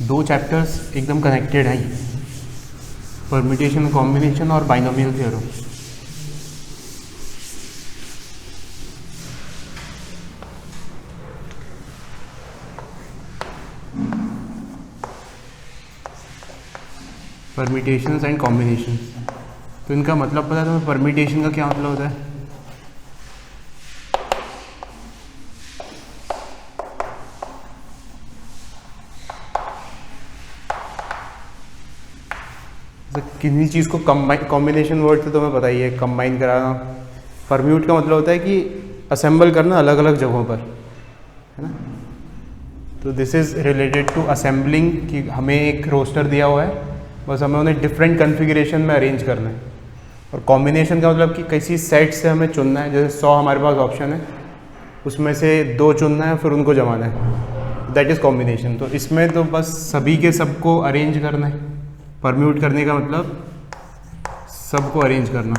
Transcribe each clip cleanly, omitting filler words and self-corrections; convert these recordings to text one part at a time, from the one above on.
दो चैप्टर्स एकदम कनेक्टेड हैं, परम्यूटेशन कॉम्बिनेशन और binomial theorem. Permutations and combination, तो इनका मतलब पता है तुम्हें? परम्यूटेशन का क्या मतलब होता है? किसी चीज़ को कंबाइन, कॉम्बिनेशन वर्ड से तुम्हें पता ही है, कंबाइन कराना। परम्यूट का मतलब होता है कि असेंबल करना अलग अलग जगहों पर, है ना। तो this is related to assembling, कि हमें एक रोस्टर दिया हुआ है, बस हमें उन्हें डिफरेंट कन्फिगरेशन में अरेंज करना है। और कॉम्बिनेशन का मतलब कि किसी सेट से हमें चुनना है, जैसे 100 हमारे पास ऑप्शन है, उसमें से 2 चुनना है, फिर उनको जमाना है, दैट इज़ कॉम्बिनेशन। तो इसमें तो बस सभी के सबको अरेंज करना है। परम्यूट करने का मतलब सबको अरेंज करना।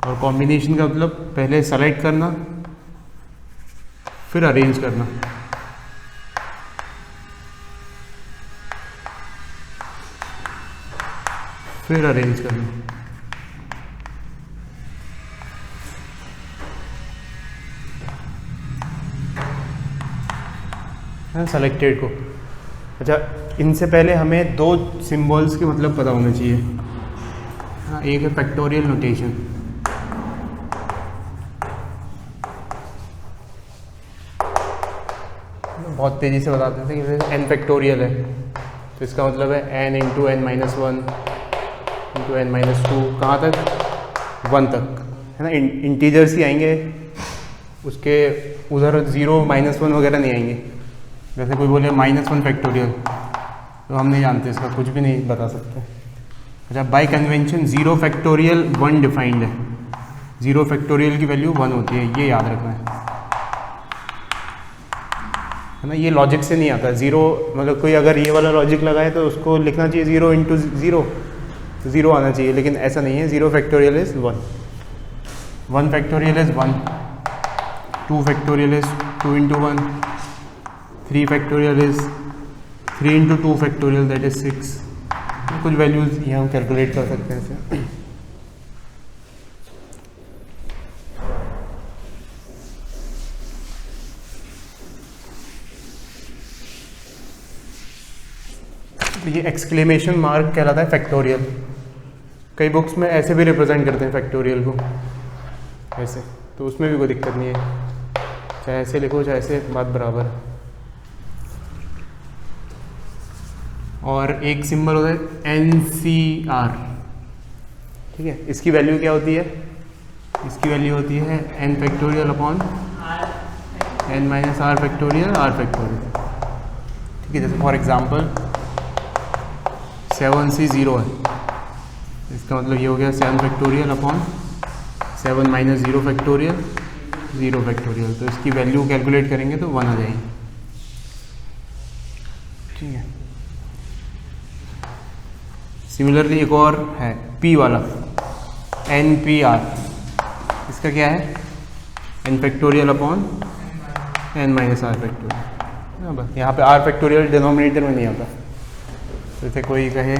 और कॉम्बिनेशन का मतलब पहले सेलेक्ट करना, फिर अरेंज करना। फिर अरेंज करना। सेलेक्टेड को। अच्छा, इनसे पहले हमें 2 सिंबल्स के मतलब पता होना चाहिए। हाँ, एक है फैक्टोरियल नोटेशन। बहुत तेज़ी से बताते थे कि जैसे n फैक्टोरियल है, तो इसका मतलब है n into n minus 1 into n minus 2, कहाँ तक? 1 तक, है ना। इंटीजर्स ही आएंगे, उसके उधर 0 -1 वगैरह नहीं आएंगे। जैसे कोई बोले -1 फैक्टोरियल, तो हम नहीं जानते, इसका कुछ भी नहीं बता सकते। अच्छा, बाय कन्वेंशन 0 फैक्टोरियल 1 डिफाइंड है। 0 फैक्टोरियल की वैल्यू 1 होती है, ये याद रखना है ना। ये लॉजिक से नहीं आता। 0 मतलब कोई अगर ये वाला लॉजिक लगाए तो उसको लिखना चाहिए 0 इंटू 0, तो 0 आना चाहिए, लेकिन ऐसा नहीं है। 0 factorial is 1, 1 factorial is 1, 2 factorial is 2 into 1, 3 factorial is 3 into 2 factorial, that is 6। कुछ वैल्यूज़ ये हम कैलकुलेट कर सकते हैं इसे। तो ये एक्सक्लेमेशन मार्क कहलाता है फैक्टोरियल। कई बुक्स में ऐसे भी रिप्रेजेंट करते हैं फैक्टोरियल को, ऐसे, तो उसमें भी कोई दिक्कत नहीं है, चाहे ऐसे लिखो चाहे ऐसे, बात बराबर है। और एक सिंबल होता है NCR, ठीक है। इसकी वैल्यू क्या होती है? इसकी वैल्यू होती है n factorial upon n minus r factorial r factorial, ठीक है। जैसे फॉर एग्जांपल 7C0 है, इसका मतलब ये हो गया 7 factorial upon 7 minus 0 factorial 0 factorial. तो इसकी वैल्यू कैलकुलेट करेंगे तो 1 आ जाएगी, ठीक है। सिमिलरली एक और है P वाला, NPR, इसका क्या है? n factorial upon n minus r factorial. बस यहाँ पे r फैक्टोरियल डिनोमिनेटर में नहीं आता। तो जैसे कोई कहे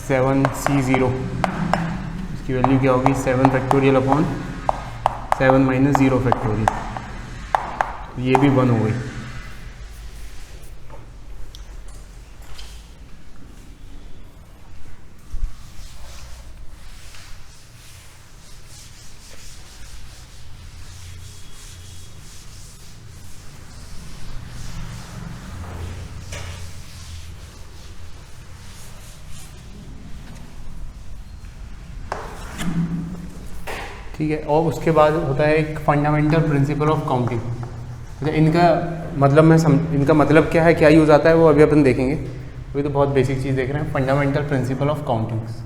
7C0, इसकी वैल्यू क्या होगी? 7 फैक्टोरियल अपॉन 7 माइनस 0 फैक्टोरियल, ये भी 1 हो गई। ठीक है। और उसके बाद होता है एक फंडामेंटल प्रिंसिपल ऑफ काउंटिंग। अच्छा, इनका मतलब क्या है, क्या यूज़ आता है, वो अभी अपन देखेंगे। अभी तो बहुत बेसिक चीज़ देख रहे हैं, फंडामेंटल प्रिंसिपल ऑफ काउंटिंग्स।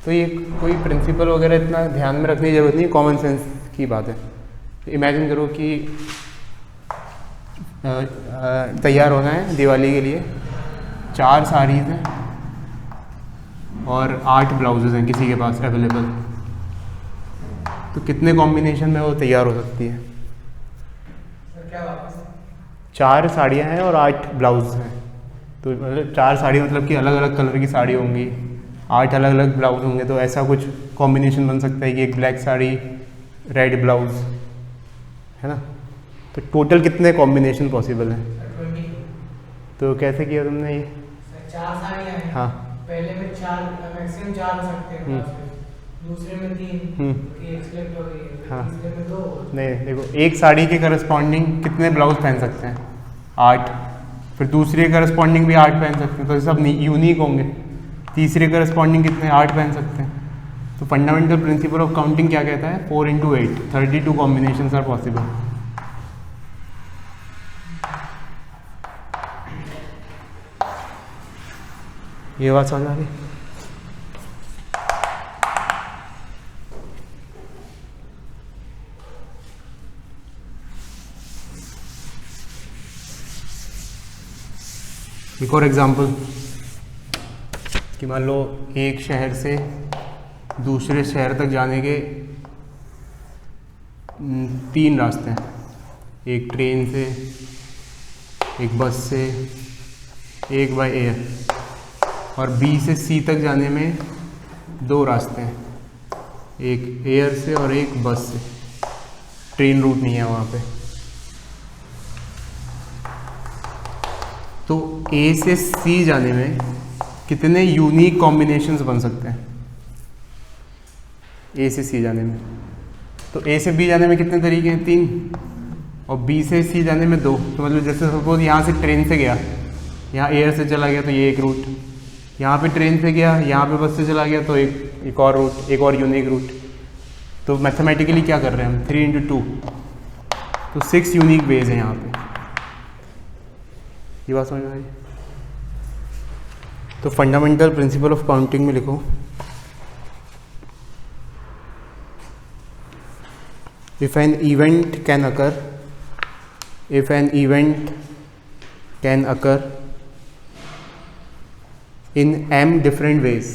तो ये कोई प्रिंसिपल वगैरह इतना ध्यान में रखने की ज़रूरत नहीं, कॉमन सेंस की बात है। इमेजिन करो कि तैयार होना है दिवाली के लिए, 4 साड़ीज़ हैं और 8 ब्लाउजेज़ हैं किसी के पास अवेलेबल, तो कितने कॉम्बिनेशन में वो तैयार हो सकती है? सर क्या वापस? 4 साड़ियाँ हैं और 8 ब्लाउज हैं, तो मतलब 4 साड़ी मतलब कि अलग अलग कलर की साड़ी होंगी, 8 अलग अलग ब्लाउज होंगे, तो ऐसा कुछ कॉम्बिनेशन बन सकता है कि एक ब्लैक साड़ी रेड ब्लाउज, है ना? तो टोटल कितने कॉम्बिनेशन पॉसिबल हैं? 20। तो कैसे किया तुमने ये? सर 4 साड़ियाँ हैं। हाँ। पहले में 4, मैक्सिमम 4 हो सकते हैं, दूसरे में 3 की एक सिलेक्ट हो गई है, हाँ। तीसरे में 2। नहीं देखो, एक साड़ी के करस्पॉन्डिंग कितने ब्लाउज पहन सकते हैं? 8। फिर दूसरे करस्पॉन्डिंग भी 8 पहन सकते हैं, तो सब यूनिक होंगे। तीसरे करस्पॉन्डिंग कितने? 8 पहन सकते हैं। तो फंडामेंटल प्रिंसिपल ऑफ काउंटिंग क्या कहता है? 4 × 8, 32 कॉम्बिनेशंस आर पॉसिबल। ये बात समझ आ गई? एक और एग्जांपल कि मान लो एक शहर से दूसरे शहर तक जाने के 3 रास्ते हैं, एक ट्रेन से, एक बस से, एक बाय एयर, और बी से सी तक जाने में 2 रास्ते हैं, एक एयर से और एक बस से, ट्रेन रूट नहीं है वहाँ पे। तो ए से सी जाने में कितने यूनिक कॉम्बिनेशंस बन सकते हैं? ए से सी जाने में, तो ए से बी जाने में कितने तरीके हैं? 3, और बी से सी जाने में 2। तो मतलब जैसे सपोज यहाँ से ट्रेन से गया, यहाँ एयर से चला गया तो ये एक रूट, यहाँ पे ट्रेन से गया, यहाँ पे बस से चला गया तो एक और रूट, एक और यूनिक रूट। तो मैथमेटिकली क्या कर रहे हैं हम? 3 × 2, तो 6 यूनिक वेज हैं यहाँ पे। ये बात समझ में आई? तो फंडामेंटल प्रिंसिपल ऑफ काउंटिंग में लिखो, if an event can occur, if an event can occur in m different ways,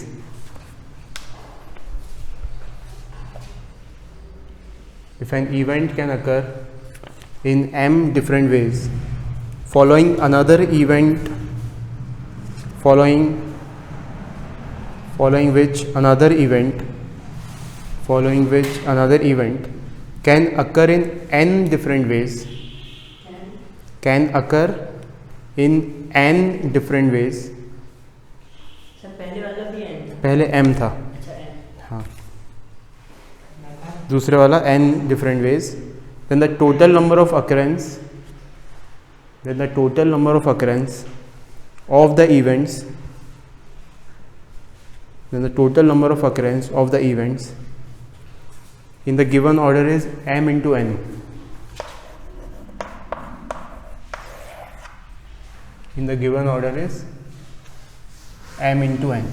if an event can occur in m different ways following another event, following which another event can occur in n different ways, can occur in n different ways। पहले m था, हाँ, दूसरे वाला n different ways, then the total number of occurrence of the events, in the given order is m × n, in the given order is m × n।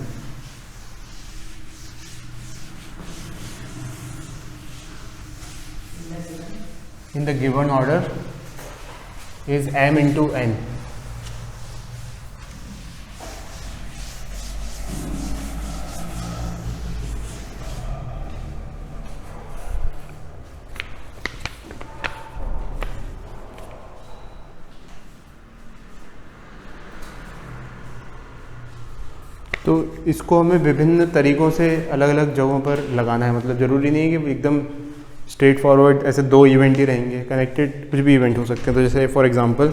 In the given order is m × n। तो इसको हमें विभिन्न तरीक़ों से अलग अलग जगहों पर लगाना है, मतलब ज़रूरी नहीं है कि एकदम स्ट्रेट फॉरवर्ड ऐसे 2 इवेंट ही रहेंगे, कनेक्टेड कुछ भी इवेंट हो सकते हैं। तो जैसे फॉर एग्जांपल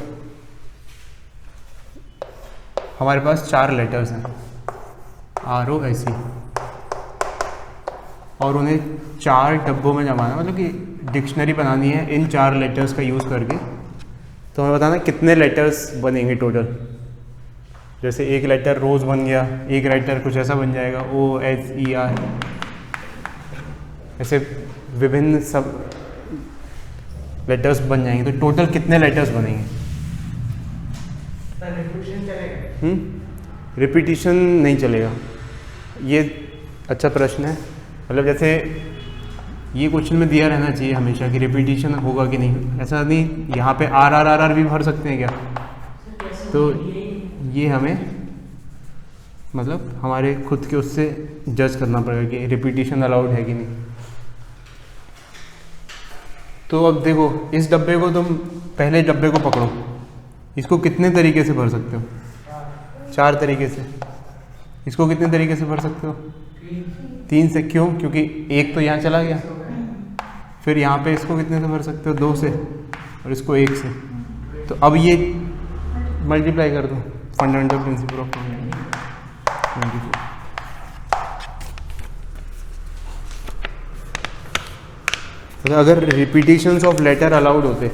हमारे पास 4 लेटर्स हैं ROSE, और उन्हें 4 डब्बों में जमाना, मतलब कि डिक्शनरी बनानी है इन 4 लेटर्स का यूज़ करके। तो हमें बताना कितने लेटर्स बनेंगे टोटल। जैसे एक लेटर रोज़ बन गया, एक लेटर कुछ ऐसा बन जाएगा OSER, ऐसे विभिन्न सब लेटर्स बन जाएंगे। तो टोटल कितने लेटर्स बनेंगे? रिपीटिशन चलेगा? रिपीटिशन नहीं चलेगा। ये अच्छा प्रश्न है। मतलब जैसे ये क्वेश्चन में दिया रहना चाहिए हमेशा कि रिपीटिशन होगा कि नहीं। ऐसा नहीं यहाँ पे आर आर आर आर भी भर सकते हैं क्या? तो ये हमें मतलब हमारे खुद के उससे जज करना पड़ेगा कि रिपीटिशन अलाउड है कि नहीं। तो अब देखो इस डब्बे को तुम पहले डब्बे को पकड़ो, इसको कितने तरीके से भर सकते हो? 4 तरीके से। इसको कितने तरीके से भर सकते हो? 3 से। क्यों? क्योंकि एक तो यहाँ चला गया, फिर यहाँ पे इसको कितने से भर सकते हो? 2 से, और इसको 1 से। तो अब ये मल्टीप्लाई कर दो, फंडामेंटल प्रिंसिपल ऑफ 24। अगर रिपीटिशंस ऑफ लेटर अलाउड होते,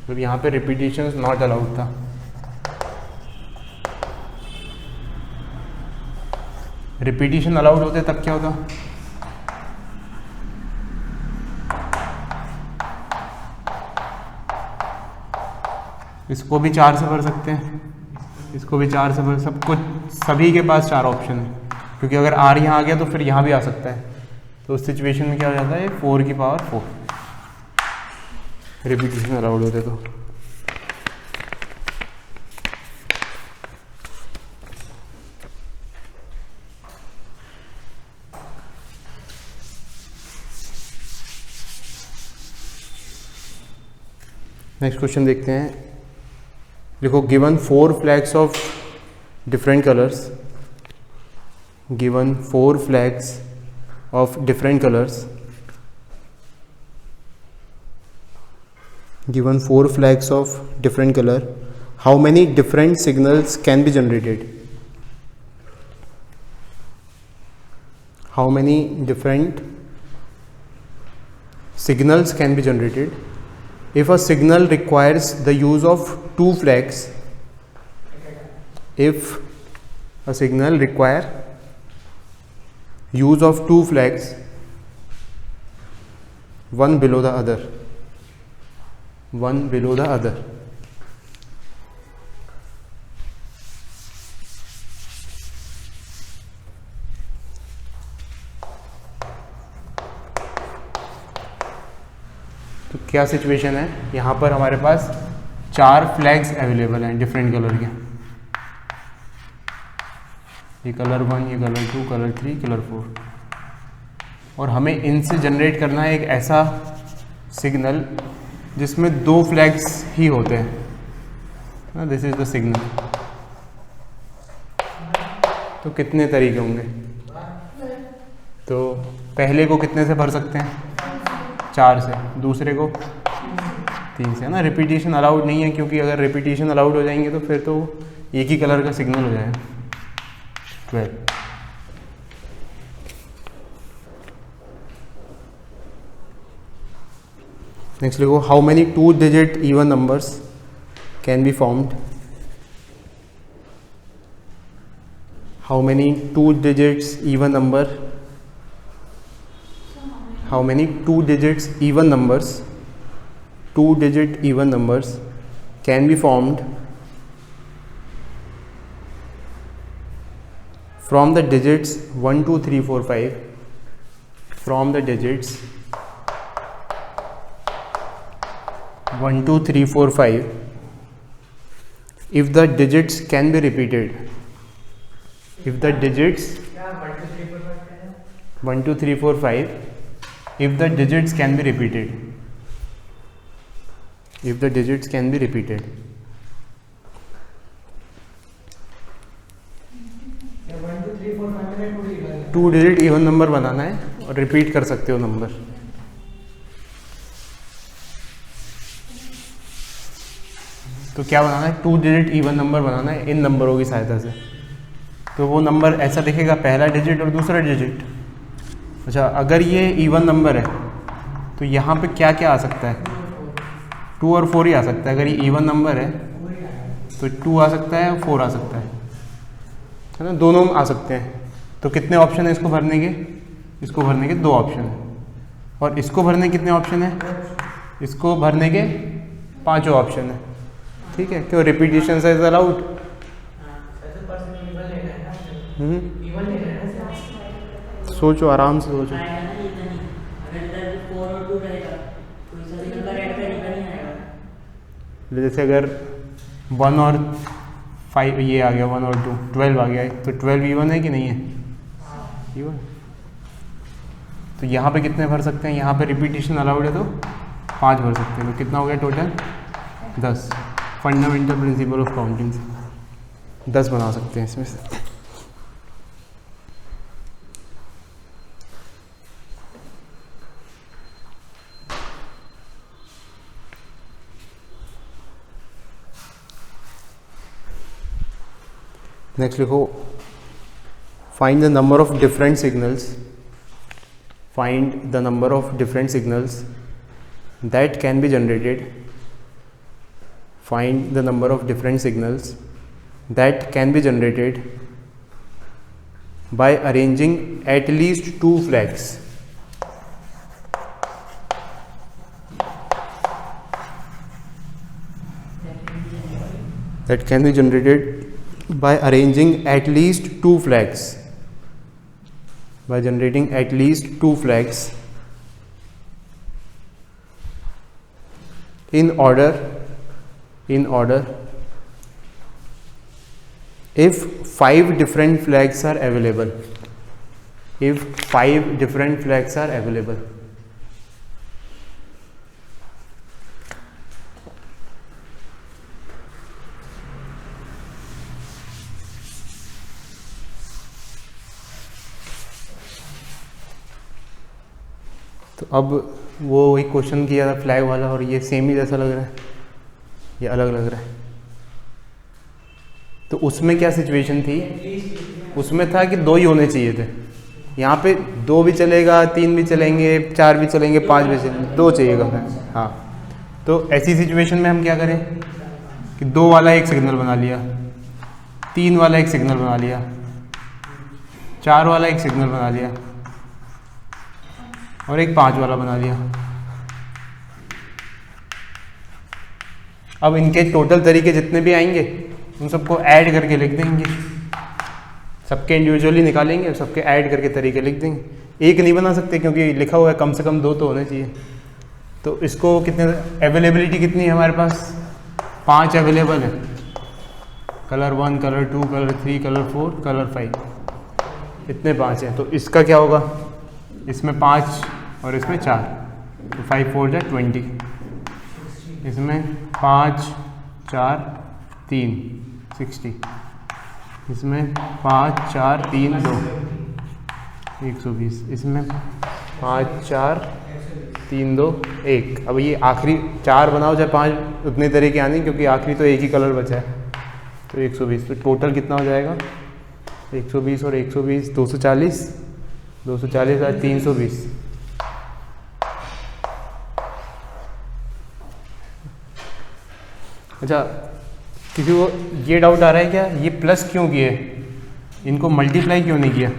तो यहाँ पे रिपीटिशंस नॉट अलाउड था। रिपीटिशन अलाउड होते तब क्या होता? इसको भी 4 से भर सकते हैं, इसको भी 4 से भर, सब कुछ सभी के पास 4 ऑप्शन है, क्योंकि अगर आर यहाँ आ गया तो फिर यहाँ भी आ सकता है। तो उस सिचुएशन में क्या हो जाता है? 4 की पावर 4 रिपीटिशन अलाउड होते तो। नेक्स्ट क्वेश्चन देखते हैं। देखो given 4 flags of different colours, given 4 flags of different colors, given 4 flags of different color, how many different signals can be generated? How many different signals can be generated? If a signal requires the use of 2 flags, if a signal require use of 2 flags, one below the other, one below the other, तो क्या situation है? यहाँ पर हमारे पास 4 flags available हैं different colour के। ये colour 1, ये कलर 2, कलर 3, कलर 4, और हमें इनसे जनरेट करना है एक ऐसा सिग्नल जिसमें 2 फ्लैग्स ही होते हैं ना। This is the signal. तो कितने तरीके होंगे? तो पहले को कितने से भर सकते हैं? 4 से। दूसरे को 3 से, है ना। रिपीटिशन अलाउड नहीं है, क्योंकि अगर रिपीटिशन अलाउड हो जाएंगे तो फिर तो एक ही कलर का सिग्नल हो जाएगा। 12। नेक्स्ट लिखो, how many 2 digit even numbers can be formed? How many 2 digits even number? How many 2 digits even numbers? 2 digit even numbers can be formed from the digits 1, 2, 3, 4, 5. From the digits 1, 2, 3, 4, 5. If the digits can be repeated. If the digits 1, 2, 3, 4, 5. If the digits can be repeated. If the digits can be repeated. 2 digit even number बनाना है और repeat कर सकते हो number. तो क्या बनाना है? 2 digit even number बनाना है इन नंबरों की सहायता से। तो वो नंबर ऐसा दिखेगा, पहला डिजिट और दूसरा डिजिट। अच्छा, अगर ये इवन नंबर है तो यहाँ पे क्या क्या आ सकता है? 2 और 4 ही आ सकता है। अगर ये इवन नंबर है तो 2 आ सकता है और 4 आ सकता है ना, दोनों आ सकते हैं। तो कितने ऑप्शन है इसको भरने के? इसको भरने के 2 ऑप्शन है। और इसको भरने के कितने ऑप्शन है? इसको भरने के 5 ऑप्शन है। ठीक है, क्यों? Repetition is allowed. सोचो, आराम से सोचो। जैसे अगर 1 और 5 ये आ गया, 1 और 2 12 आ गया है, तो 12 इवन है कि नहीं है? इवन। तो यहाँ पे कितने भर सकते हैं? यहाँ पे रिपीटिशन अलाउड है तो 5 भर सकते हैं। तो कितना हो गया total? 10। Fundamental principle of counting से 10 बना सकते हैं इसमें से। नेक्स्ट लिखो, find the number of different signals, find the number of different signals that can be generated, find the number of different signals that can be generated by arranging at least 2 flags. That can be generated by arranging at least 2 flags. By generating at least 2 flags in order if 5 different flags are available. If 5 different flags are available. तो अब वो वही question किया था flag वाला, और ये same ही जैसा लग रहा है, ये अलग लग रहा है। तो उसमें क्या सिचुएशन थी? उसमें था कि 2 ही होने चाहिए थे। यहाँ पे 2 भी चलेगा, 3 भी चलेंगे, 4 भी चलेंगे, 5 भी चलेंगे, 2 चाहिएगा। हाँ, तो ऐसी सिचुएशन में हम क्या करें कि 2 वाला एक सिग्नल बना लिया, 3 वाला एक सिग्नल बना लिया, 4 वाला एक सिग्नल बना लिया, और एक 5 वाला बना लिया। अब इनके टोटल तरीके जितने भी आएंगे उन सबको ऐड करके लिख देंगे, सबके इंडिविजुअली निकालेंगे और सबके ऐड करके तरीके लिख देंगे। एक नहीं बना सकते क्योंकि लिखा हुआ है कम से कम 2 तो होने चाहिए। तो इसको कितने, अवेलेबिलिटी कितनी है हमारे पास? 5 अवेलेबल है। Colour 1, colour 2, colour 3, colour 4, colour 5, इतने 5 हैं। तो इसका क्या होगा? इसमें 5 और इसमें 4, तो 5 4 जा 20। इसमें 5 4 3 60, इसमें 5 4 3 2 120, इसमें 5 4 3 2 1। अब ये आखिरी 4 बनाओ चाहे 5, उतने तरीके आने क्योंकि आखिरी तो एक ही कलर बचा है। तो 120, तो टोटल कितना हो जाएगा? 120 और 120 240, 240 और 320। अच्छा, किसी को ये डाउट आ रहा है क्या, ये प्लस क्यों किए, इनको मल्टीप्लाई क्यों नहीं किया?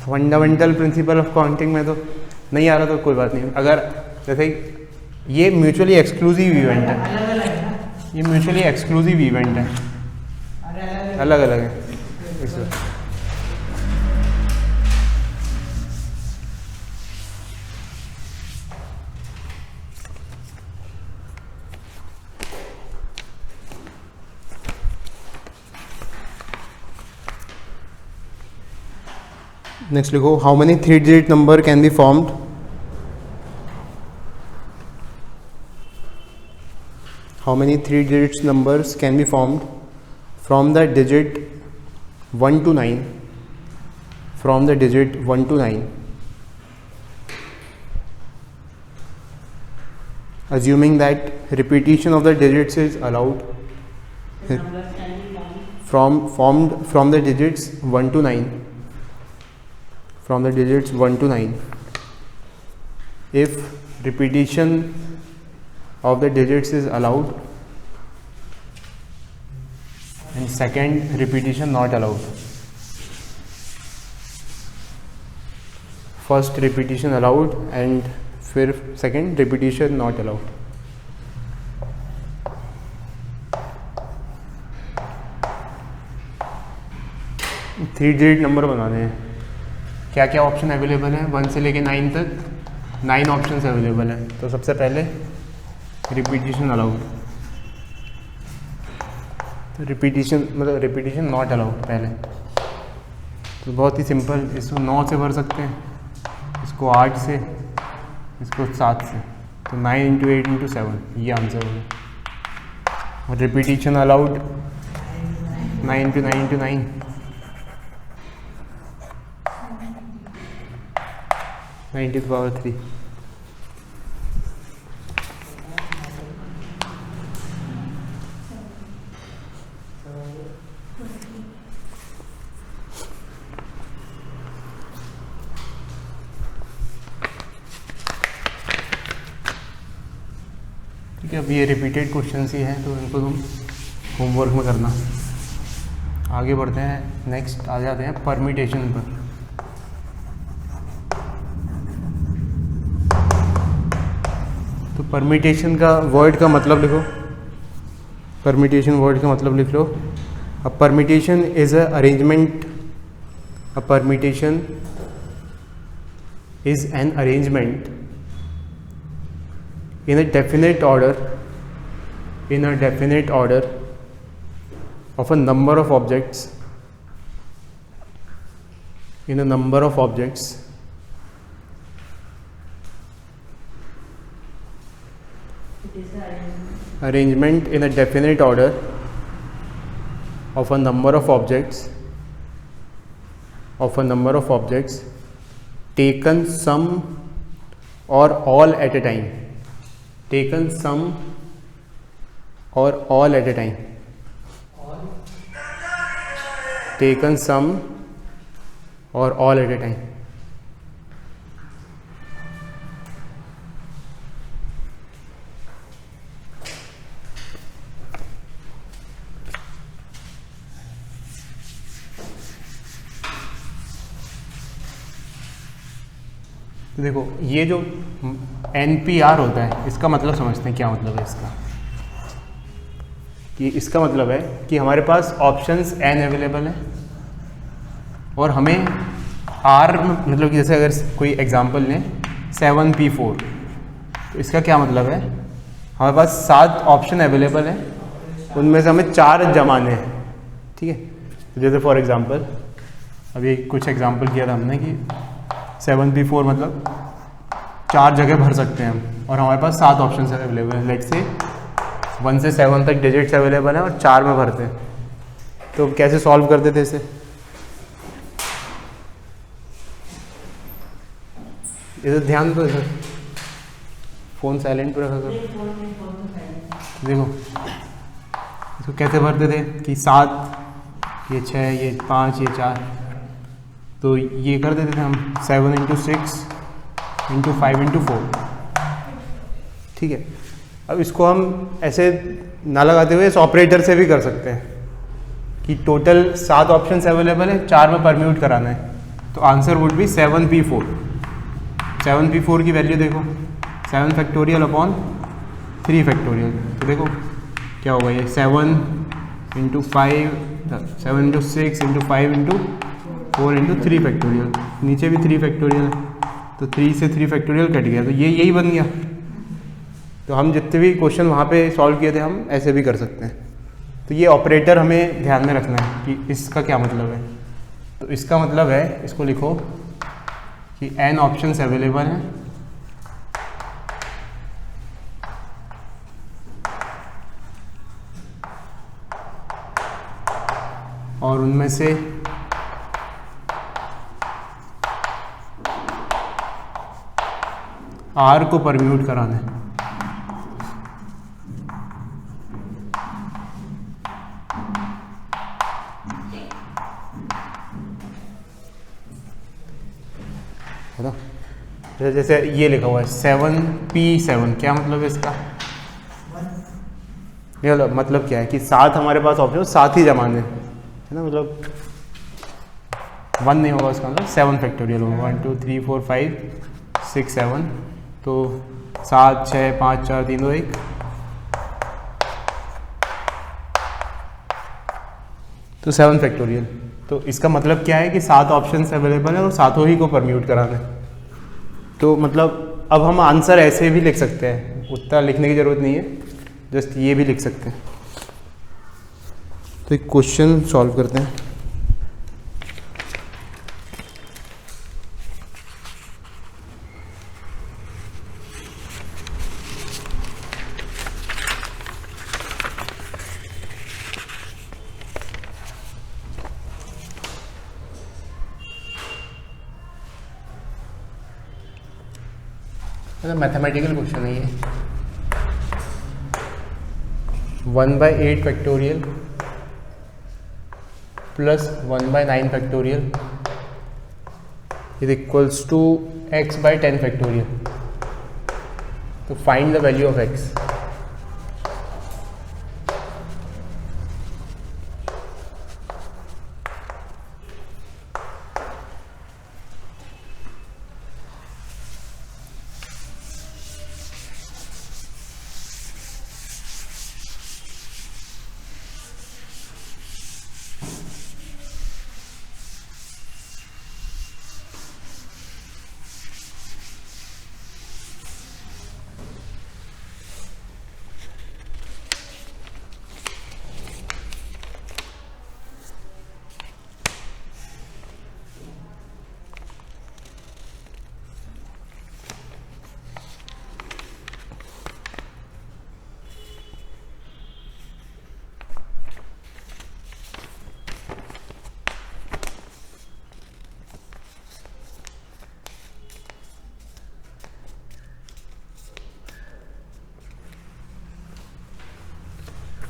फंडामेंटल प्रिंसिपल ऑफ काउंटिंग में तो नहीं आ रहा, तो कोई बात नहीं। अगर जैसे ये म्यूचुअली एक्सक्लूसिव इवेंट है, ये म्यूचुअली एक्सक्लूसिव इवेंट है, अलग अलग है इसमें। नेक्स्ट लिखो, how many 3 digit number can be formed? How many 3 digits numbers can be formed from the digit 1 to 9, from the digit 1 to 9, assuming that repetition of the digits is allowed, formed from the digits 1 to 9, from the digits 1 to 9, if repetition of the digits is allowed and second repetition not allowed. First repetition allowed and फिर second repetition not allowed. Three digit number बनाने हैं। क्या क्या option available है 1 से लेके 9 तक? 9 options available हैं। तो सबसे पहले रिपीटिशन अलाउड, तो रिपीटिशन नॉट अलाउड पहले। तो बहुत ही सिंपल, इसको 9 से भर सकते हैं, इसको 8 से, इसको 7 से। तो 9 इंटू 8 इंटू 7 ये आंसर होगा। और repetition allowed 9 into 9 into 9, 9 to the power 3। ठीक है, अब ये रिपीटेड क्वेश्चंस ही हैं, तो इनको तुम होमवर्क में करना। आगे बढ़ते हैं, नेक्स्ट आ जाते हैं परम्यूटेशन पर। तो परम्यूटेशन का वर्ड का मतलब लिखो, परम्यूटेशन वर्ड का मतलब लिख लो। A permutation is a arrangement, a permutation is an arrangement in a definite order of a number of objects arrangement in a definite order of a number of objects taken some or all at a time, taken some or all at a time, taken some or all at a time। तो देखो, ये जो NPR होता है, इसका मतलब समझते हैं क्या मतलब है इसका। कि इसका मतलब है कि हमारे पास ऑप्शंस n अवेलेबल हैं और हमें R मतलब कि जैसे अगर कोई एग्जांपल लें 7p4, तो इसका क्या मतलब है, हमारे पास 7 ऑप्शन अवेलेबल हैं, उनमें से हमें 4 जमाने हैं। ठीक है, तो जैसे फॉर एग्जांपल अभी कुछ एग्जांपल किया था हमने कि 7p4 मतलब 4 जगह भर सकते हैं हम, और हमारे पास 7 ऑप्शन अवेलेबल हैं। लेट से 1 से 7 तक डिजिट्स अवेलेबल हैं और 4 में भरते हैं। तो कैसे सॉल्व करते थे इसे, इधर ध्यान दो, इधर फ़ोन साइलेंट पर रखा करो। देखो इसको कैसे भरते थे कि 7, ये 6, ये 5, ये 4। तो ये कर देते थे हम 7 इंटू 6 इंटू 5 इंटू 4। ठीक है, अब इसको हम ऐसे ना लगाते हुए इस ऑपरेटर से भी कर सकते हैं कि टोटल 7 ऑप्शंस अवेलेबल है, 4 में परम्यूट कराना है। तो answer would be 7p4। 7p4 की वैल्यू देखो, 7 फैक्टोरियल अपॉन 3 फैक्टोरियल। तो देखो क्या होगा, ये 7 into 5, 7 into 6 into 5 into 4 into 3 factorial. नीचे भी 3 फैक्टोरियल है, तो 3 से 3 फैक्टोरियल कट गया, तो ये यही बन गया। तो हम जितने भी क्वेश्चन वहाँ पे सॉल्व किए थे, हम ऐसे भी कर सकते हैं। तो ये ऑपरेटर हमें ध्यान में रखना है कि इसका क्या मतलब है। तो इसका मतलब है, इसको लिखो कि n ऑप्शंस अवेलेबल हैं और उनमें से R को परम्यूट कराना है। जैसे ये लिखा हुआ है 7p7, क्या मतलब है इसका, ये मतलब क्या है कि 7 हमारे पास ऑप्शन 7 ही जमाने है ना, मतलब 1 नहीं होगा उसका, मतलब 7 फैक्टोरियल होगा। 1 2 3 4 5 6 7, तो 7 6 5 4 3 2 1। तो 7 फैक्टोरियल। तो इसका मतलब क्या है कि 7 ऑप्शंस अवेलेबल है और सातों ही को परम्यूट कराना है। तो मतलब अब हम आंसर ऐसे भी लिख सकते हैं, उतना लिखने की ज़रूरत नहीं है, जस्ट ये भी लिख सकते हैं। तो एक क्वेश्चन सॉल्व करते हैं। मैथमेटिकल क्वेश्चन है ये। 1/8 factorial plus 1/9 factorial is equals to x/10 factorial. तो find the value of x।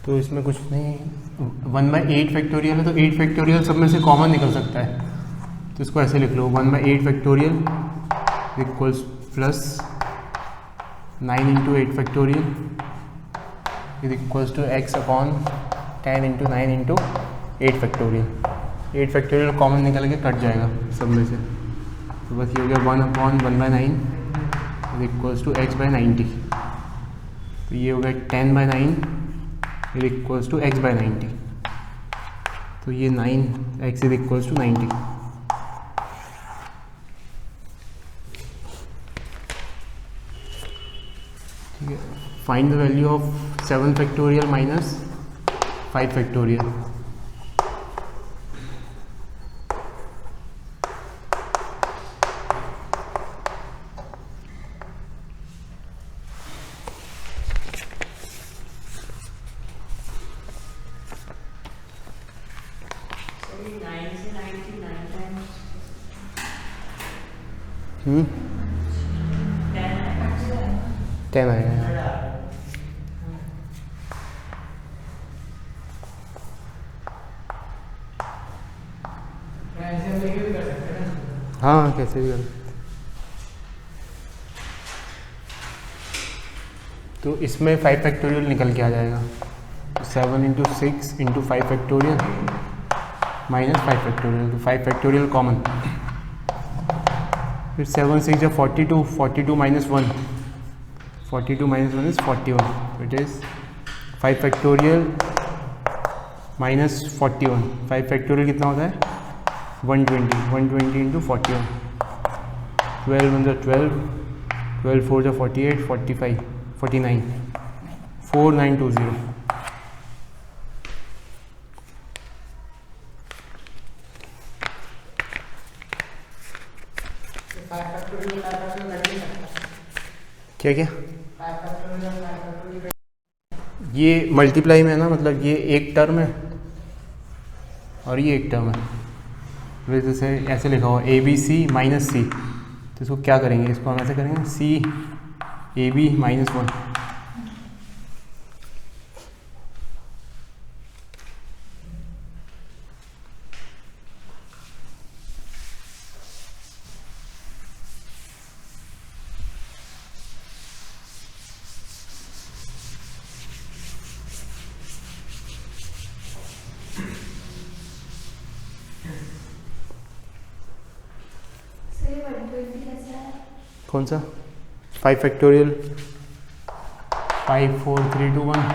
तो इसमें कुछ नहीं, 1/8 फैक्टोरियल है तो 8 फैक्टोरियल सब में से कॉमन निकल सकता है, तो इसको ऐसे लिख लो 1/8 factorial equals plus 9 into 8 factorial is equals to x/10 into 9 into 8 factorial. 8 factorial common निकल के कट जाएगा सब में से, तो बस ये हो गया 1/1/9 इज इक्वल्स टू x/90। तो ये हो गया 10/9 इज इक्वल्स टू x/90। तो ये 9x इज इक्वल्स टू 90। ठीक है, find the value of 7 factorial minus 5 factorial. हम्म 10 आएगा। ऐसे हम लेके भी कर सकते हैं ना। हाँ कैसे भी कर सकते। तो इसमें 5 फैक्टोरियल निकल के आ जाएगा, 7 into 6 into 5 factorial minus 5 factorial. तो 5 फैक्टोरियल कॉमन, फिर 7 6 जब 42, 42 minus 1, 42 minus 1 is 41। It is 5 factorial minus 41। 5 factorial कितना होता है 120, 120 इंटू 41, 12 1 12, 12 4 48, 45 49, 4920। क्या क्या ये मल्टीप्लाई में है ना, मतलब ये एक टर्म है और ये एक टर्म है। वैसे जैसे ऐसे लिखा हुआ ABC माइनस C, तो इसको क्या करेंगे, इसको हम ऐसे करेंगे CAB माइनस 1। कौन सा 5 फैक्टोरियल 5 4 3 2 1,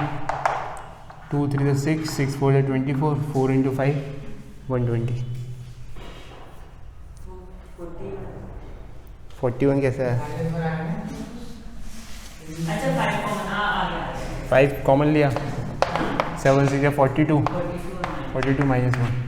2 3 6, 6 4 24, 4 इंटू 5 120। 41 कैसा है? 5 कॉमन लिया, 7 6 42, 42 माइनस 1।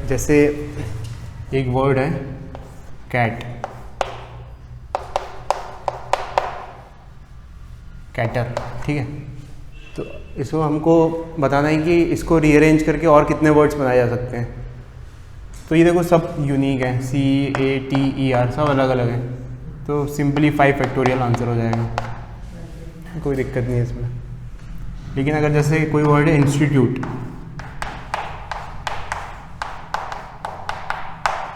जैसे एक वर्ड है कैट, कैटर, ठीक है। तो इसको हमको बताना है कि इसको रीअरेंज करके और कितने वर्ड्स बनाए जा सकते हैं। तो ये देखो सब यूनिक है, CATER सब अलग अलग हैं। तो सिंपली 5 फैक्टोरियल आंसर हो जाएगा, कोई दिक्कत नहीं है इसमें। लेकिन अगर जैसे कोई वर्ड है इंस्टीट्यूट,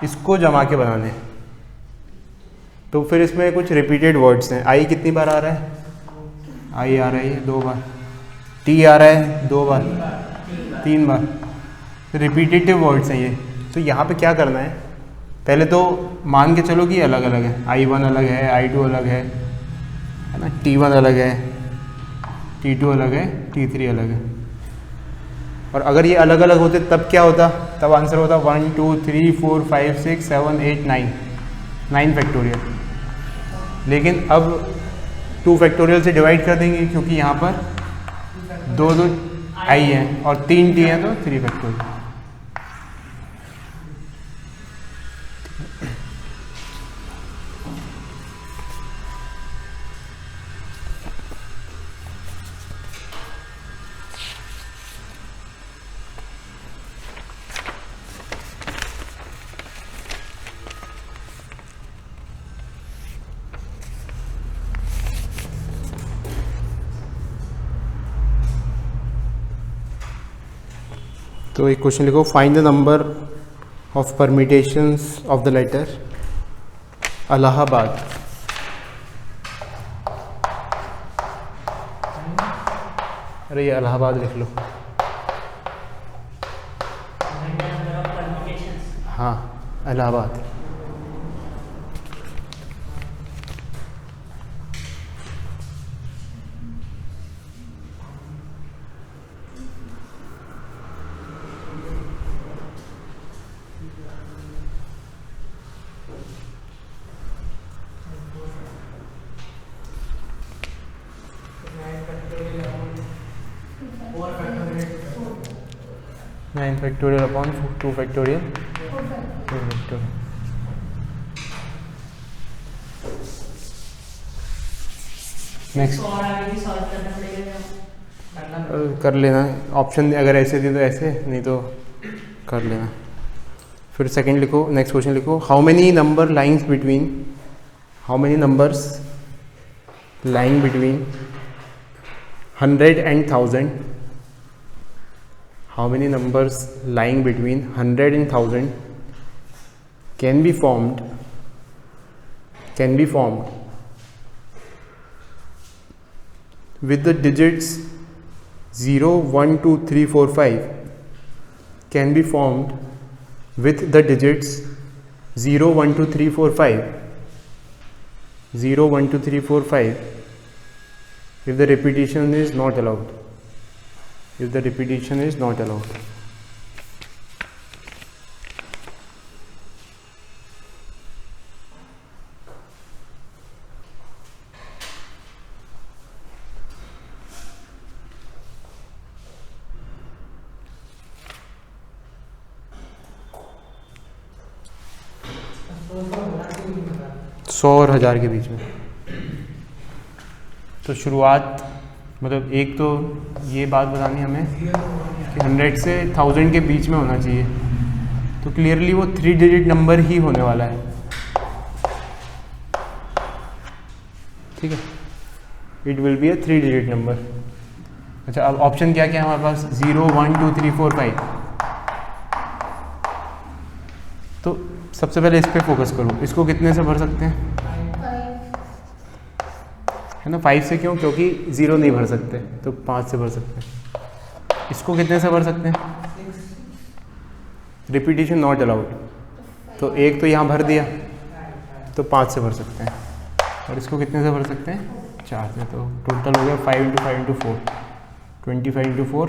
इसको जमा के बनाने, तो फिर इसमें कुछ रिपीटेड वर्ड्स हैं। आई कितनी बार आ रहा है? आई आ रही है 2 बार, टी आ रहा है 2 बार, 3 बार, रिपीटेटिव वर्ड्स हैं ये। तो यहाँ पे क्या करना है, पहले तो मान के चलो कि अलग अलग है, I1 अलग है, I2 अलग है ना, T1 अलग है, T2 अलग है, T3 अलग है। और अगर ये अलग अलग होते तब क्या होता, तब आंसर होता 1 2 3 4 5 6 7 8 9 फैक्टोरियल। लेकिन अब 2 फैक्टोरियल से डिवाइड कर देंगे, क्योंकि यहाँ पर 2 आई हैं और 3 टी हैं, तो 3 फैक्टोरियल। तो एक क्वेश्चन लिखो, find the number of permutations of the letter Allahabad. अरे ये इलाहाबाद लिख लो। हाँ, Allahabad. Nine factorial upon 2 factorial, 2 factorial. Next कर लेना, ऑप्शन अगर ऐसे दी तो ऐसे, नहीं तो कर लेना। फिर सेकंड लिखो, नेक्स्ट क्वेश्चन लिखो, how many numbers lying between 100 and 1000? How many numbers lying between 100 and 1000 can be formed with the digits 0 1 2 3 4 5 can be formed with the digits 0 1 2 3 4 5 0 1 2 3 4 5 if the repetition is not allowed. If the repetition is not allowed. सौ और 1000 के बीच में। तो शुरुआत मतलब एक तो ये बात बतानी हमें कि 100 से 1000 के बीच में होना चाहिए, तो क्लियरली वो 3 डिजिट नंबर ही होने वाला है, ठीक है। It will be a 3 digit number. अच्छा, अब ऑप्शन क्या क्या है हमारे पास? 0 1 2 3 4 5। तो सबसे पहले इस पर फोकस करूँ, इसको कितने से भर सकते हैं? है ना, 5 से। क्यों? क्योंकि 0 नहीं भर सकते, तो 5 से भर सकते हैं। इसको कितने से भर सकते हैं? रिपीटिशन नॉट अलाउड, तो एक तो यहाँ भर दिया, तो 5 से भर सकते हैं। और इसको कितने से भर सकते हैं? 4 से। तो टोटल हो गया 5 × 5 × 4, 25 × 4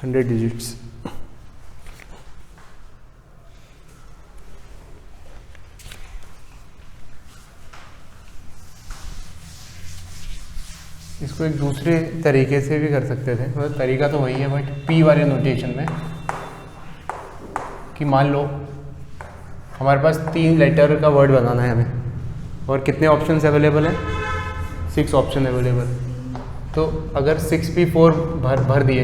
100 डिजिट्स। इसको एक दूसरे तरीके से भी कर सकते थे, मतलब तरीका तो वही है बट पी वाले नोटेशन में, कि मान लो हमारे पास 3 लेटर का वर्ड बनाना है हमें, और कितने ऑप्शंस अवेलेबल हैं? 6 ऑप्शन अवेलेबल। तो अगर 6P4 भर दिए,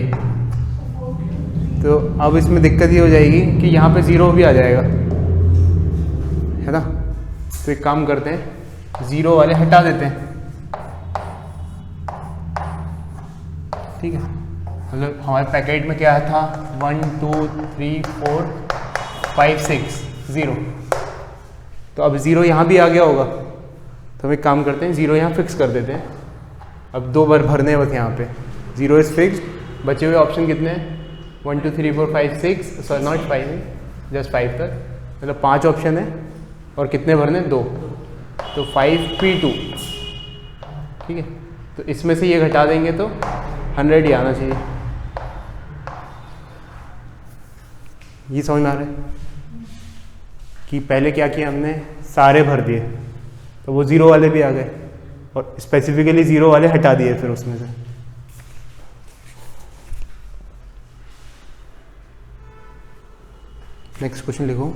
तो अब इसमें दिक्कत ये हो जाएगी कि यहाँ पे 0 भी आ जाएगा, है ना। तो एक काम करते हैं, 0 वाले हटा देते हैं, ठीक है। मतलब हमारे पैकेट में क्या था? 1 2 3 4 5 6 0। तो अब 0 यहाँ भी आ गया होगा, तो हम एक काम करते हैं, 0 यहाँ फिक्स कर देते हैं। अब 2 बार भरने हैं बस यहाँ पे। 0 इज़ फिक्स्ड। बचे हुए ऑप्शन कितने हैं? 1 2 3 4 5 6, सॉरी नॉट 5, जस्ट 5 तक, मतलब 5 ऑप्शन है। और कितने भरने? 2। तो 5P2, ठीक है। तो इसमें से ये घटा देंगे तो 100 ही आना चाहिए। ये समझ में आ रहा है कि पहले क्या किया हमने? सारे भर दिए, तो वो 0 वाले भी आ गए, और स्पेसिफिकली 0 वाले हटा दिए फिर उसमें से। नेक्स्ट क्वेश्चन लिखो।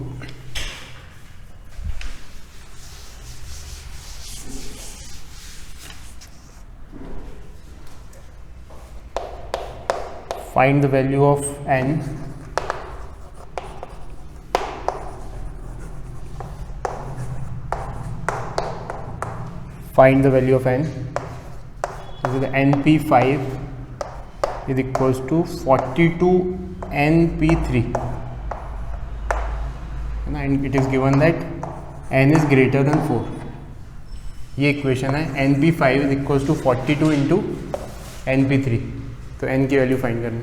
Find the value of n find the value of n so the np5 is equals to 42 np3, and it is given that n is greater than 4। ये इक्वेशन है, np5 is equals to 42 into np3। तो n की value find करनी,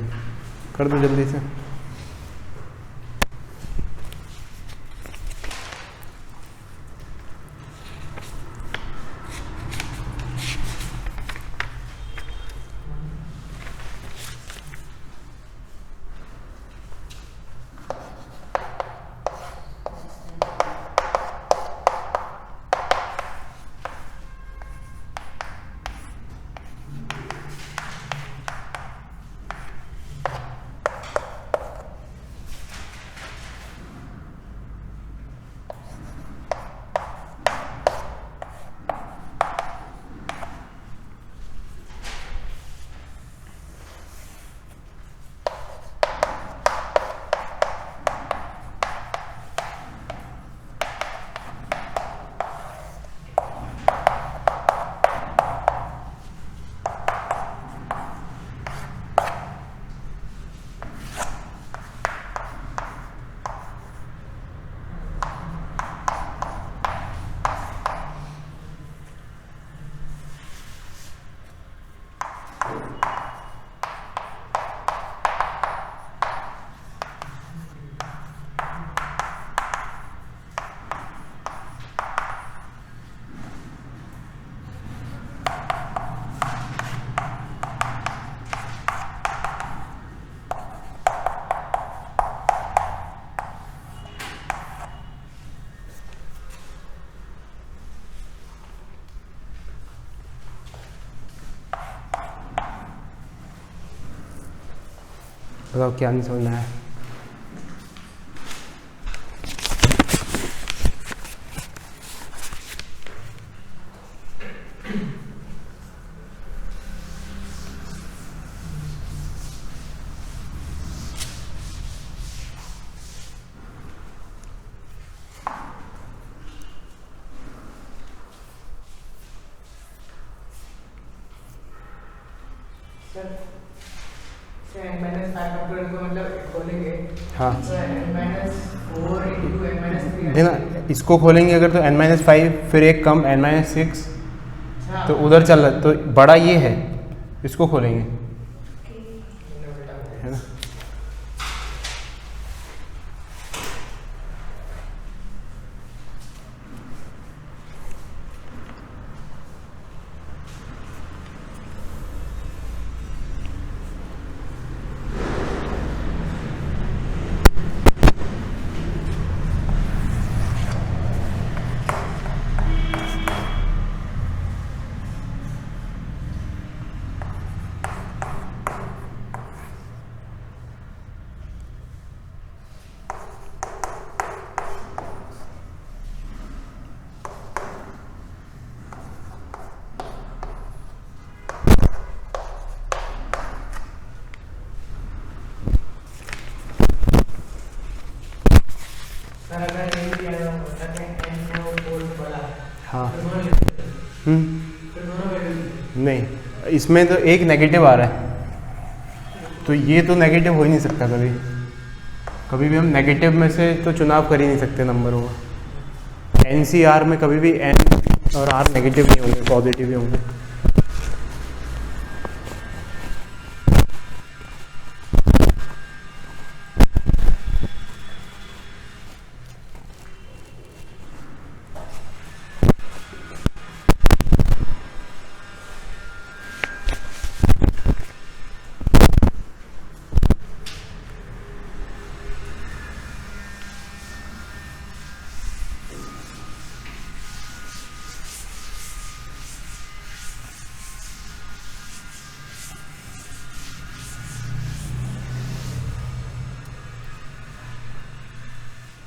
कर दो जल्दी से। बताओ क्या नहीं समझना है? सर n-5 फैक्टोरियल को मतलब खोलेंगे हाँ तो n-4 into n-3 देखना, इसको खोलेंगे अगर तो n-5, फिर एक कम n-6, हाँ तो उधर चल रहा, तो बड़ा ये है, इसको खोलेंगे, है ना। सर अगर ये किया जाए n-4 बड़ा हाँ तो दोनों लिख देते हैं। हम्म, तो दोनों वैल्यू नहीं, इसमें तो एक नेगेटिव आ रहा है, तो ये तो नेगेटिव हो ही नहीं सकता कभी, कभी भी हम नेगेटिव में से तो चुनाव कर ही नहीं सकते नंबरों का। NCR में कभी भी N और R नेगेटिव नहीं होंगे, पॉजिटिव ही होंगे।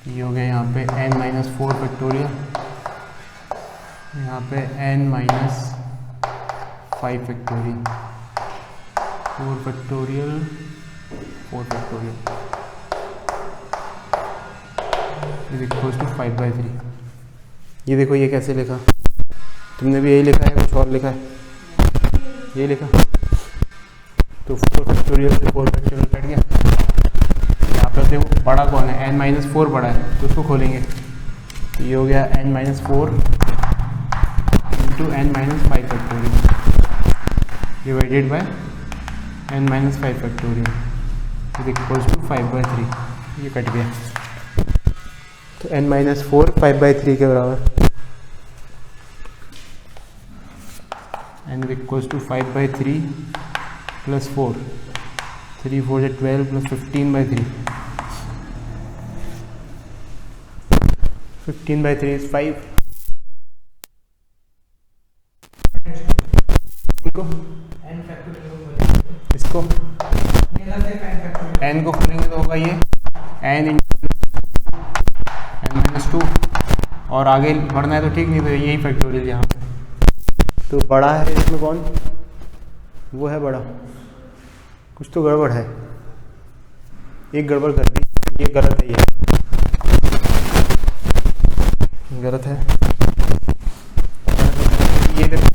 ये हो गया यहाँ पे n-4 फैक्टोरियल, यहाँ पे n-5 factorial, 4 factorial, 4 factorial is equals to 5/3। ये देखो ये कैसे लिखा, तुमने भी यही लिखा है, कुछ और लिखा है, ये लिखा, तो 4 फैक्टोरियल से 4 फैक्टोरियल कट गया। यहाँ पर देखो बड़ा कौन है, n-4 बड़ा है, तो उसको खोलेंगे, तो ये हो गया n-4 into n-5 factorial divided by n-5 factorial is equals to 5/3। ये कट गया, तो n-4 5/3 के बराबर, n is equals to 5/3 plus 4, 3 4 से 12 प्लस 15/3, 15/3 इज 5। इनको n फैक्टोरियल को खोलेंगे, इसको मेरा से n फैक्टोरियल n को खोलेंगे तो होगा ये n इंटू n-2, और आगे बढ़ना है तो ठीक, नहीं तो यही फैक्टोरियल यहाँ पे। तो बड़ा है इसमें कौन, वो है बड़ा, कुछ तो गड़बड़ है, एक गड़बड़ कर दी, ये गलत है, ये गलत है, ये देखो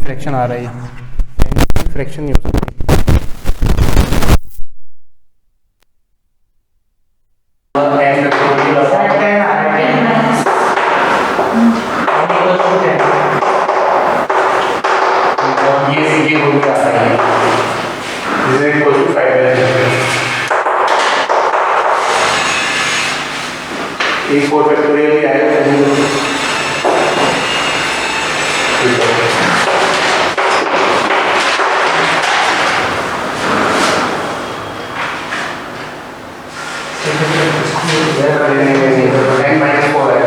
फ्रैक्शन आ रहा है, ये फ्रैक्शन नहीं हो सकती। ये हो गया है, इसे इक्वल टू 5/3, एक 4 फैक्टोरियल भी आएगा, n-4 है,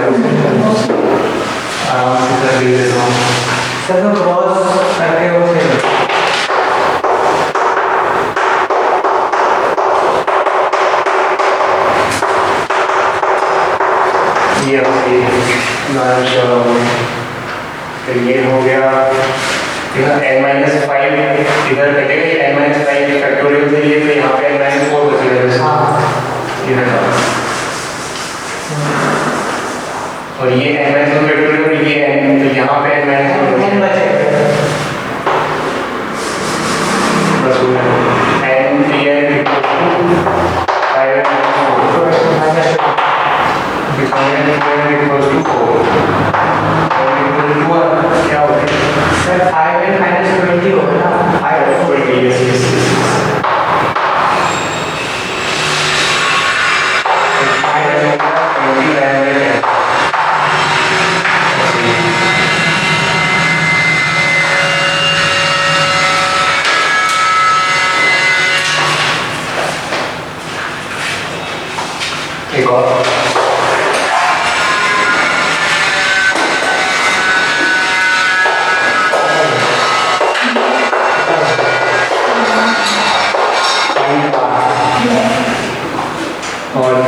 आराम से कर लीजिए। सर तो क्रॉस करके वो खेल ये हो गया, n-5 इधर कटेगा, n-5 फैक्टोरियल से ये, तो यहाँ पे n-4 बचेगा, और ये n-2 फैक्टोरियल, ये n, तो यहाँ पे n-4 n बचेगा,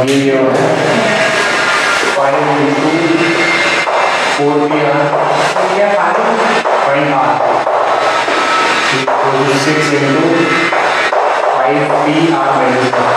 ये हो है 5 into 4p r क्या five point r equal to 6 into 5p r minus 1.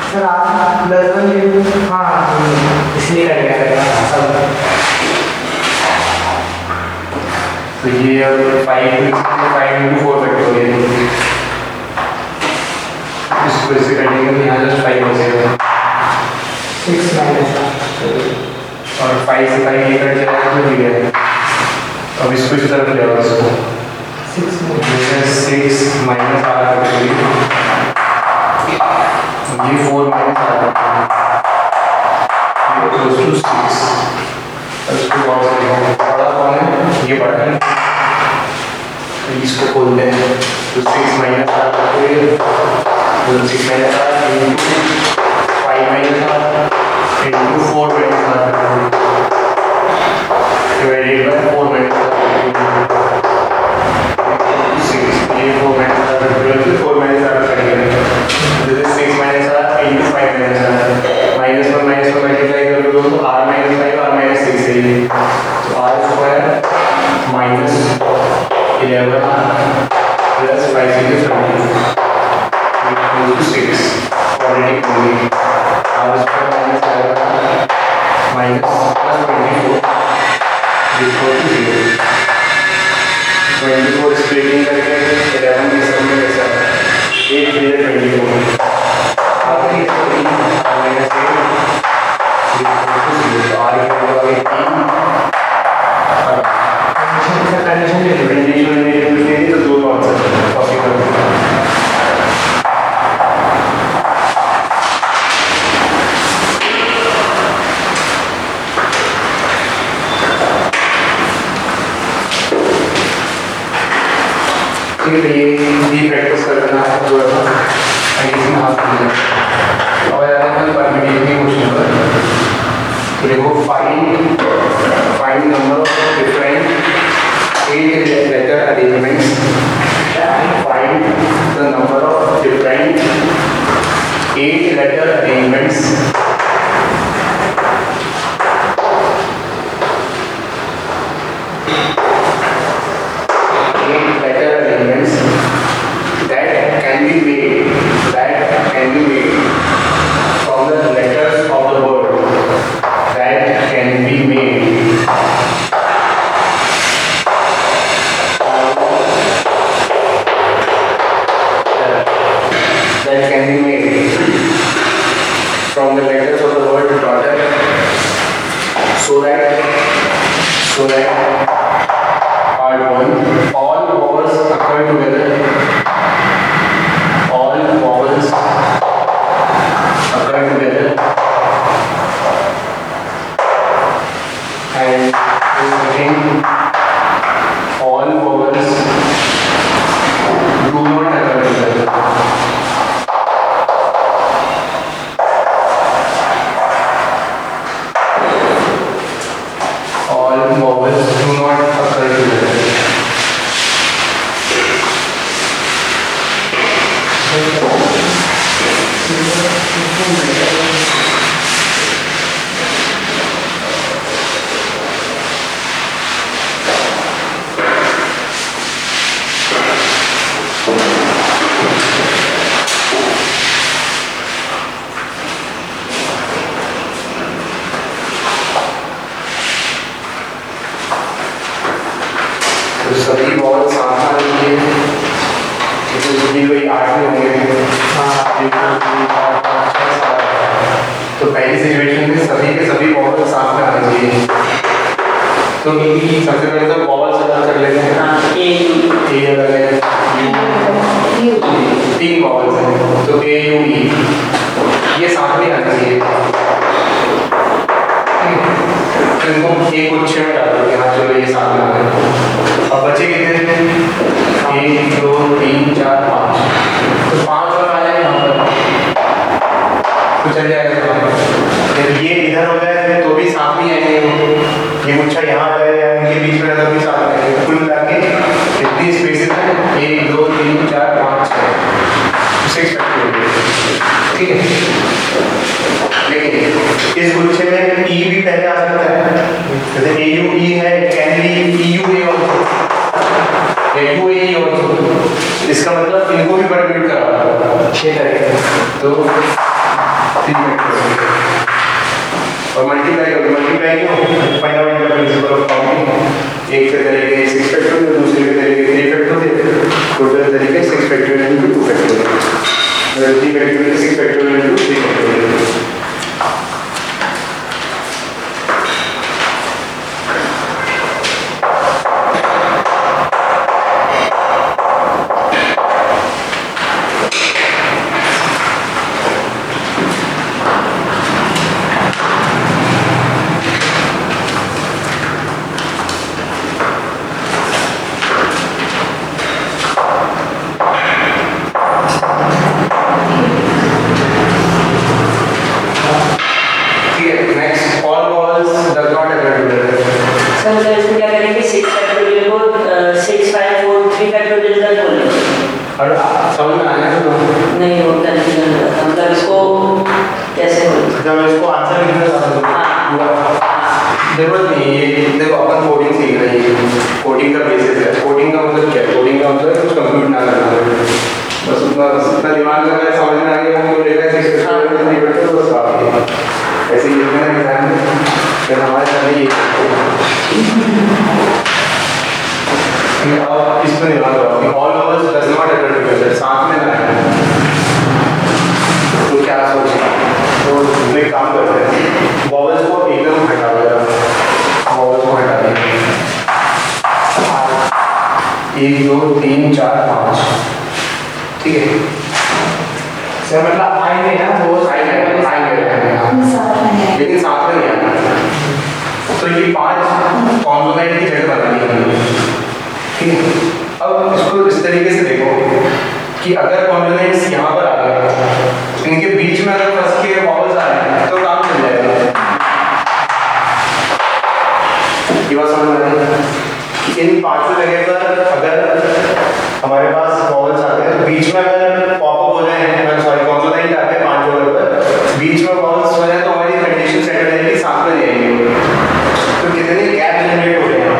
Sir आप +1 हाँ इसलिए कर गया सब। तो ये 5 into 4 फैक्टोरियल इसको ऐसे करेंगे तो यहाँ जस्ट 5 बचेगा 6 माइनस और 5 से 5 ये कट जाएगा तो ठीक है। अब इसको इस तरफ ले आओ इसको 6 6 माइनस r फैक्टोरियल ये 4 माइनस r फैक्टोरियल ये इक्वल्स टू 6। अब इसको बहुत से बड़ा कौन है ये बड़ा है तो इसको खोलते हैं तो 6 minus r factorial 6 minus r into 5 minus r into 4 minus r factorial divided by 4 minus r factorial 6 ये 4 minus r फैक्टोरियल से 4 minus r करेंगे this is 6 minus r into 5 minus r minus 1 multiply कर दो तो r minus 5 r minus 6 है ये तो r square minus 11r plus 5 into 17 equal to 6 already proving r square minus 11r minus plus 24 equal to 0 24 splitting करके 11 के सब में कैसा 8 3 24 आगे इसको 3 minus 8 equal to 0 तो r की वैल्यू आ गई 3 कंडीशन ले तो दो आंसर पॉसिबल ठीक है। ये प्रैक्टिस करना है जो इसमें हाथ दिया और अगर परमिटेशन क्वेश्चन पर तो देखो find number of different 8 letter arrangements find the number of different 8 letter arrangements that can be made from the letters of the word that can be made from the letters of the word daughter so that part 1 all vowels occur together and in all vowels do not occur together. All vowels do not occur together. 3 4 5 6 7। तो पहली situation में सभी के सभी vowel साथ में आने चाहिए। तो सबसे पहले तो वॉवल्स अलग कर लेते हैं। ए अलग है, तीन वॉवल्स हैं तो ए यू ई ये साथ में आने चाहिए। तो इनको एक गुच्छे में डाल दो, यहाँ चलो ये साथ में आ गए। अब बचे कितने? 1 2 3 4 5। तो 5 और आ जाए यहाँ पर तो चल जाएगा। जब ये इधर हो जाए तो भी साथ में आएंगे, ये गुच्छा यहाँ आ जाए या इनके बीच में तो भी साथ में आएंगे। कुल मिला के कितनी स्पेसेस हैं? 1 2 3 4 5 6 6 फैक्टर हो गए। ठीक है, लेकिन इस गुच्छे में ई भी पहले आ सकता है, जैसे ए यू ई है, can be E U A also, A U A also. इसका मतलब इनको भी परम्यूट करा 6 तरह तो 3 फैक्टर और मल्टीप्लाई क्यों? Fundamental principle of counting. एक के तरीके 6 फैक्टर, दूसरे के तरीके 3 फैक्टर, टोटल तरीके 6 factor into 2 factor, 3 factor 6 factor into 3 factor. जरूरत नहीं है, देखो अपन कोडिंग सीख रहे हैं, कोडिंग का बेसिस है। कोडिंग का मतलब क्या है? कोडिंग का मतलब कुछ कंप्यूट ना करना है, बस उतना दिमाग लगा समझ में आ गया वो लेगा 6 फैक्टर नहीं बैठे बस काफी है। ऐसे ही लिखना है एग्जाम में, फिर हमारे साथ ये अब इस पर दिमाग लगाओ कि all vowels does not occur together, साथ में ना है। तो क्या सोचें? तो एक काम करते हैं, वॉवल्स को एकदम हटा देगा, वॉवल्स को हटा देंगे 1 2 3 4 5। ठीक है सर, मतलब आएंगे ना वो आएंगे, लेकिन साथ में नहीं आना। तो ये 5 कॉम्प्लीमेंट की जगह बनानी है। ठीक है, अब इसको इस तरीके से देखो कि अगर कॉम्प्लीमेंट्स यहाँ पर आ गए, इनके बीच में अगर फंस के वॉवल्स आ रहे हैं तो काम चल जाएगा। ये बात समझ में आई? इन 5 जगह पर अगर हमारे पास वॉवल्स आते हैं तो बीच में अगर पॉपअप हो जाए, सॉरी कॉम्प्लीमेंट आते हैं 5 जगह पर, बीच में वॉवल्स हो जाए तो हमारी कंडीशन सेट हो जाएगी, साथ में जाएंगे। तो कितने गैप जनरेट हो रहे हैं?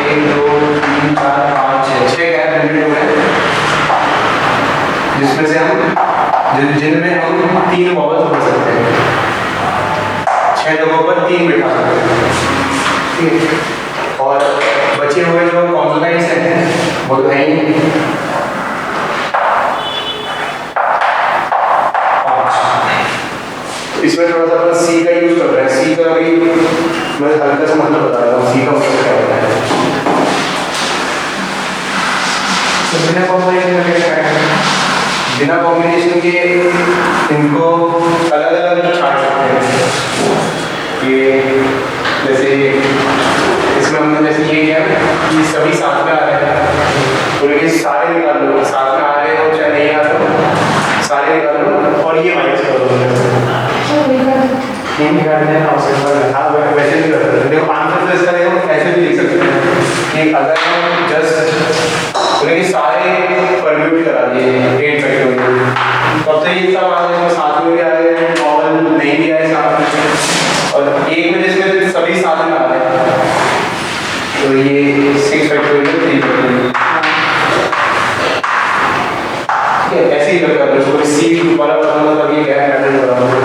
1 2 3 4 5 6 गैप जनरेट हो रहे हैं, जिसमें से हम जिनमें हम 3 वॉवल्स पढ़ सकते हैं, 6 जगहों पर 3 बिठा सकते हैं। ठीक है, और बचे हुए जो कॉम्प्लीमेंट्स हैं वो तो है ही 5। इसमें थोड़ा सा अपन सी का यूज कर रहे हैं। सी का भी मैं हल्का सा मतलब बता रहा हूँ, सी का मतलब क्या होता है। तो बिना कॉम्बिनेशन के इनको अलग अलग छाट सकते हैं। ये जैसे इसमें हमने जैसे ये किया कि सभी साथ में आ रहे हैं, तो लेकिन सारे निकाल लो, साथ में आ रहे हो चाहे नहीं आ रहे हो, सारे निकाल लो और ये माइनस कर दो। हाँ वैसे भी कर सकते हैं। देखो आंसर तो इसका देखो ऐसे भी लिख सकते हैं कि अगर हम जस्ट लेकिन सारे परम्यूट करा दिए 8 फैक्टोरियल, तब तो ये सब आ गए, साथ में भी आ गए, वॉवल नहीं भी आए साथ में, और एक में जिसमें सभी साथ में आ गए तो ये 6 फैक्टोरियल 3 फैक्टोरियल। ठीक है, ऐसे ही करता है। इसको सी वाला बताऊंगा तब ये क्या है पैटर्न बताऊंगा।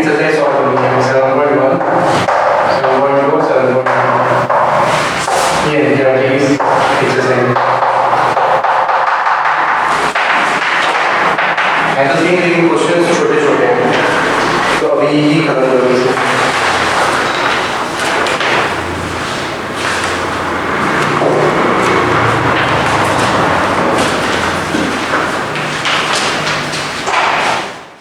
एक्सरसाइज सॉल्व करनी है 7.1 7.2 7.1 ये एक्सरसाइज है तो सेम लेकिन क्वेश्चन छोटे छोटे हैं तो अभी ही खत्म करो इसे